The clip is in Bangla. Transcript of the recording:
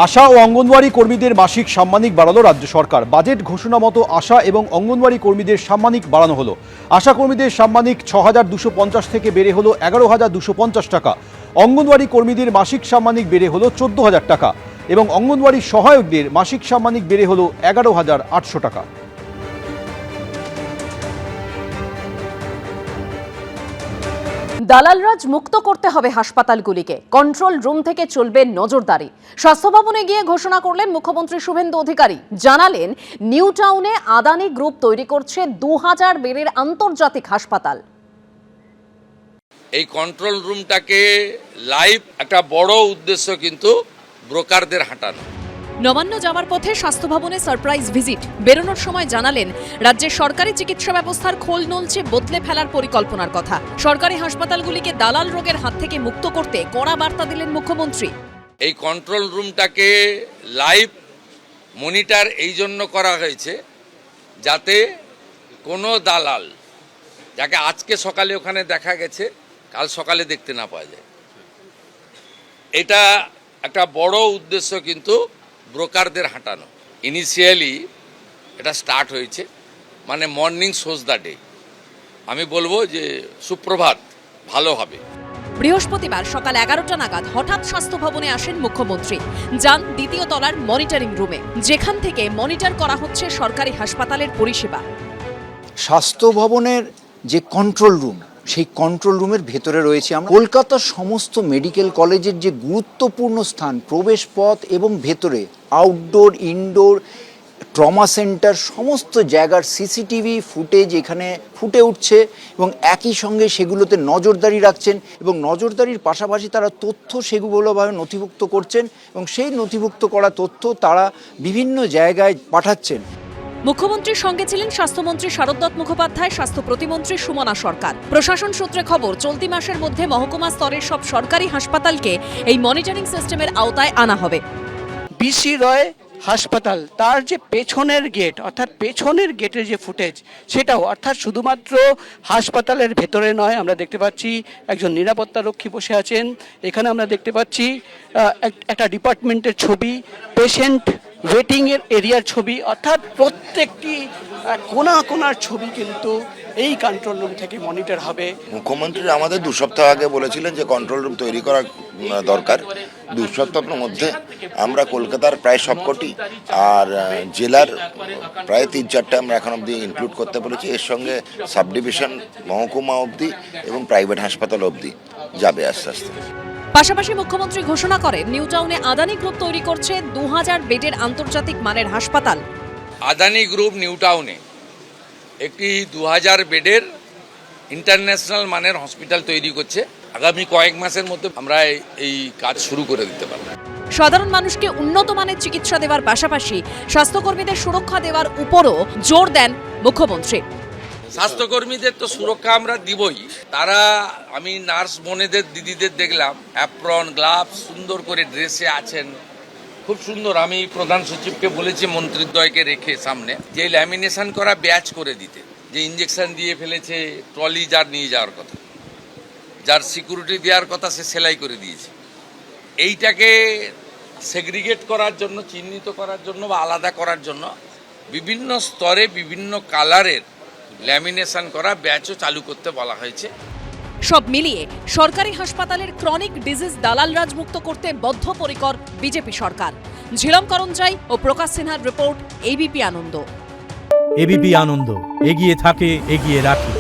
আশা ও অঙ্গনওয়াড়ি কর্মীদের মাসিক সাম্মানিক বাড়ালো রাজ্য সরকার। বাজেট ঘোষণা মতো আশা এবং অঙ্গনওয়াড়ি কর্মীদের সাম্মানিক বাড়ানো হলো। আশা কর্মীদের সাম্মানিক ৬,২৫০ থেকে বেড়ে হলো ১১,২৫০ টাকা। অঙ্গনওয়াড়ি কর্মীদের মাসিক সাম্মানিক বেড়ে হলো ১৪,০০০ টাকা এবং অঙ্গনওয়াড়ি সহায়কদের মাসিক সাম্মানিক বেড়ে হলো ১১,৮০০ টাকা। দালালরাজ মুক্ত করতে হবে হাসপাতালগুলিকে, কন্ট্রোল রুম থেকে চলবে নজরদারি। স্বাস্থ্য ভবনে গিয়ে ঘোষণা করলেন মুখ্যমন্ত্রী শুভেন্দু অধিকারী। জানালেন নিউ টাউনে আদানি গ্রুপ তৈরি করছে ২০০০ বেডের আন্তর্জাতিক হাসপাতাল। এই কন্ট্রোল রুমটাকে লাইভ একটা বড় উদ্দেশ্য কিন্তু ব্রোকারদের হাঁটানো। নবান্ন যাওয়ার পথে স্বাস্থ্য ভবনে সারপ্রাইজ ভিজিট। বেরোনোর সময় জানালেন রাজ্যের সরকারি চিকিৎসা ব্যবস্থার খোল নলছে বদলে ফেলার পরিকল্পনার কথা। সরকারি হাসপাতালগুলিকে দালাল রোগের হাত থেকে মুক্ত করতে কড়া বার্তা দিলেন মুখ্যমন্ত্রী। এই কন্ট্রোল রুমটাকে লাইভ মনিটর এই জন্য করা হয়েছে যাতে কোনো দালাল, যাকে আজকে সকালে ওখানে দেখা গেছে, কাল সকালে দেখতে না পাওয়া যায়। এটা একটা বড় উদ্দেশ্য কিন্তু ব্রোকারদের হাঁটানো। ইনিশিয়ালি এটা স্টার্ট হয়েছে, মানে মর্নিং শোজ দ্য ডে। আমি বলবো যে সুপ্রভাত, ভালো হবে। বৃহস্পতিবার সকাল ১১টা নাগাদ হঠাৎ স্বাস্থ্য ভবনে আসেন মুখ্যমন্ত্রী। যান দ্বিতীয় তলার মনিটরিং রুমে, যেখান থেকে মনিটর করা হচ্ছে সরকারি হাসপাতালের পরিষেবা। স্বাস্থ্য ভবনের যে কন্ট্রোল রুম, সেই কন্ট্রোল রুমের ভেতরে রয়েছে আমরা কলকাতার সমস্ত মেডিকেল কলেজের যে গুরুত্বপূর্ণ স্থান, প্রবেশ পথ এবং ভেতরে আউটডোর, ইনডোর, ট্রমা সেন্টার, সমস্ত জায়গার সিসিটিভি ফুটেজ এখানে ফুটে উঠছে এবং একই সঙ্গে সেগুলোতে নজরদারি রাখছেন এবং নজরদারির পাশাপাশি তারা তথ্য সেগুলোভাবে নথিভুক্ত করছেন এবং সেই নথিভুক্ত করা তথ্য তারা বিভিন্ন জায়গায় পাঠাচ্ছেন। মুখ্যমন্ত্রীর সঙ্গে ছিলেন স্বাস্থ্যমন্ত্রী শারদত্ত মুখোপাধ্যায়, স্বাস্থ্য প্রতিমন্ত্রী সুমনা সরকার। প্রশাসন সূত্রে খবর, চলতি মাসের মধ্যে মহকুমা স্তরের সব সরকারি হাসপাতালকে এই মনিটরিং সিস্টেমের আওতায় আনা হবে। বিসি রয় হাসপাতাল, তার যে পেছনের গেট, অর্থাৎ পেছনের গেটের যে ফুটেজ, সেটাও অর্থাৎ শুধুমাত্র হাসপাতালের ভেতরে নয়, আমরা দেখতে পাচ্ছি একজন নিরাপত্তারক্ষী বসে আছেন। এখানে আমরা দেখতে পাচ্ছি একটা ডিপার্টমেন্টের ছবি, পেশেন্ট ওয়েটিংয়ের এরিয়ার ছবি, অর্থাৎ প্রত্যেকটি কোনার ছবি কিন্তু এই কন্ট্রোল রুম থেকে মনিটর হবে। মুখ্যমন্ত্রী আমাদের ২ সপ্তাহ আগে বলেছিলেন যে কন্ট্রোল রুম তৈরি করা দরকার। ২ সপ্তাহের মধ্যে আমরা কলকাতার প্রায় সবকটি আর জেলার প্রায় ৩-৪টা আমরা এখন অবধি ইনক্লুড করতে পেরেছি। এর সঙ্গে সাব ডিভিশন, মহকুমা অবধি এবং প্রাইভেট হাসপাতাল অবধি যাবে আস্তে আস্তে। পাশাপাশি মুখ্যমন্ত্রী ঘোষণা করেন নিউ টাউনে আদানি গ্রুপ তৈরি করছে ২০০০ বেডের আন্তর্জাতিক মানের হাসপাতাল। আদানি গ্রুপ নিউ টাউনে একটি ২০০০ বেডের ইন্টারন্যাশনাল মানের হসপিটাল তৈরি করছে। আগামী কয়েক মাসের মধ্যে আমরা এই কাজ শুরু করে দিতে পারব। সাধারণ মানুষকে উন্নত মানের চিকিৎসা দেওয়ার পাশাপাশি স্বাস্থ্যকর্মীদের সুরক্ষা দেওয়ার উপরও জোর দেন মুখ্যমন্ত্রী। স্বাস্থ্যকর্মীদের তো সুরক্ষা আমরা দিবই। তারা, আমি নার্স বোনেদের, দিদিদের দেখলাম অ্যাপ্রন, গ্লাভস, সুন্দর করে ড্রেসে আছেন, খুব সুন্দর। আমি প্রধান সচিবকে বলেছি মন্ত্রীদ্বয়কে রেখে সামনে যে ল্যামিনেশন করা ব্যাচ করে দিতে, যে ইঞ্জেকশন দিয়ে ফেলেছে, ট্রলি যার নিয়ে যাওয়ার কথা, যার সিকিউরিটি দেওয়ার কথা, সে সেলাই করে দিয়েছে। এইটাকে সেগ্রিগেট করার জন্য, চিহ্নিত করার জন্য বা আলাদা করার জন্য বিভিন্ন স্তরে বিভিন্ন কালারের ল্যামিনেশন করা ব্যাচও চালু করতে বলা হয়েছে। সব মিলিয়ে সরকারি হাসপাতালের ক্রনিক ডিজিজ দালালরাজ মুক্ত করতে বদ্ধপরিকর বিজেপি সরকার। ঝিলম করঞ্জাই ও প্রকাশ সিনহার রিপোর্ট, এবিপি আনন্দ। এবিপি আনন্দ, এগিয়ে থাকে, এগিয়ে রাখে।